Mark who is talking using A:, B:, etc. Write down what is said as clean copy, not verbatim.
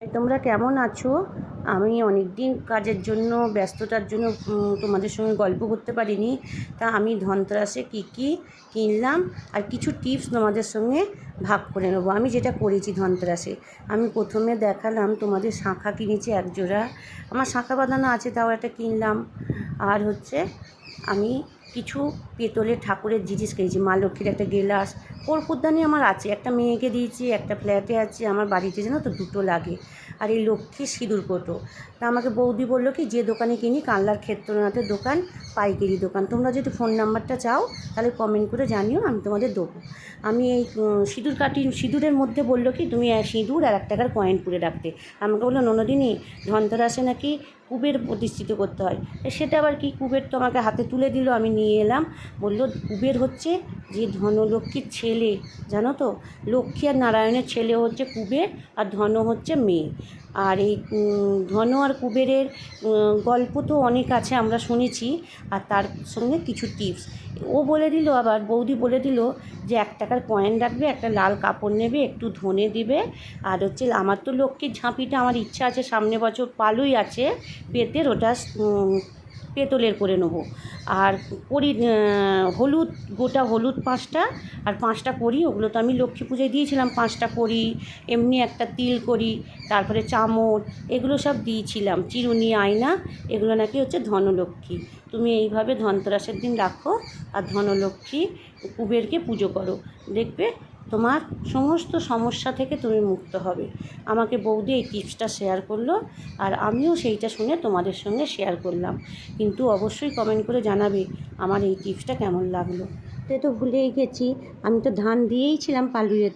A: তোমরা কেমন আছো? আমি অনেক দিন কাজের জন্য ব্যস্ততার জন্য তোমাদের সঙ্গে গল্প করতে পারিনি। তা আমি ধনতেরাসে কী কিনলাম আর কিছু টিপস তোমাদের সঙ্গে ভাগ করে নেবো। আমি যেটা করেছি ধনতেরাসে, আমি প্রথমে দেখালাম তোমাদের শাঁখা কিনেছি এক জোড়া। আমার শাঁখা বাঁধানো আছে, তাও একটা কিনলাম। আর হচ্ছে আমি কিছু পেতলের ঠাকুরের জিনিস কিনেছি। মা লক্ষ্মীর একটা গেলাস, কর্পূরদানি আমার আছে, একটা মেয়েকে দিয়েছি, একটা ফ্ল্যাটে আছে, আমার বাড়িতে যেন তো দুটো লাগে। আর এই লক্ষ্মীর সিঁদুর কোটো। তা আমাকে বৌদি বললো কি, যে দোকানে কিনি, কানলার ক্ষেত্রনাথের দোকান, পাইকারি দোকান। তোমরা যদি ফোন নাম্বারটা চাও তাহলে কমেন্ট করে জানিও, আমি তোমাদের দেবো। আমি এই সিঁদুরের মধ্যে বললো কি, তুমি সিঁদুর আর 1 টাকার কয়েন পুরে রাখতে। আমাকে বললো, ননদিনী, ধনতেরাসে নাকি কুবের প্রতিষ্ঠিত করতে হয়। সেটা আবার কি? কুবের তো আমাকে হাতে তুলে দিল, আমি নিয়ে এলাম। বললো কুবের হচ্ছে যে ধনলক্ষ্মীর ছেলে, জানো তো? লক্ষ্মী আর নারায়ণের ছেলে হচ্ছে কুবের, আর ধন হচ্ছে মেয়ে। আর এই ধন আর কুবেরের গল্প তো অনেক আছে, আমরা শুনেছি। আর তার সঙ্গে কিছু টিপস ও বলে দিল, আবার বৌদি বলে দিল যে 1 টাকার কয়েন রাখবে, একটা লাল কাপড় নেবে, একটু ধনে দিবে। আর হচ্ছে আমার তো লক্ষ্মীর ঝাঁপিটা আমার ইচ্ছা আছে, সামনে বছর পালুই আছে পেতের, ওটা পেতলের করে নেবো। আর করি হলুদ, গোটা হলুদ 5টা, আর 5টা করি, ওগুলো তো আমি লক্ষ্মী পুজোয় দিয়েছিলাম। 5টা করি, এমনি একটা তিল করি, তারপরে চামর, এগুলো সব দিয়েছিলাম। চিরুনি, আয়না, এগুলো নাকি হচ্ছে ধনলক্ষ্মী। তুমি এইভাবে ধনতেরাসের দিন রাখো আর ধনলক্ষ্মী কুবেরকে পুজো করো, দেখবে তোমার সমস্ত সমস্যা থেকে তুমি মুক্ত হবে। আমাকে বৌদি এই টিপসটা শেয়ার করলো, আর আমিও সেইটা শুনে তোমাদের সঙ্গে শেয়ার করলাম। কিন্তু অবশ্যই কমেন্ট করে জানাবে আমার এই টিপসটা কেমন লাগলো। তো ভুলেই গেছি, আমি তো ধান দিয়েইছিলাম পালুয়েতে।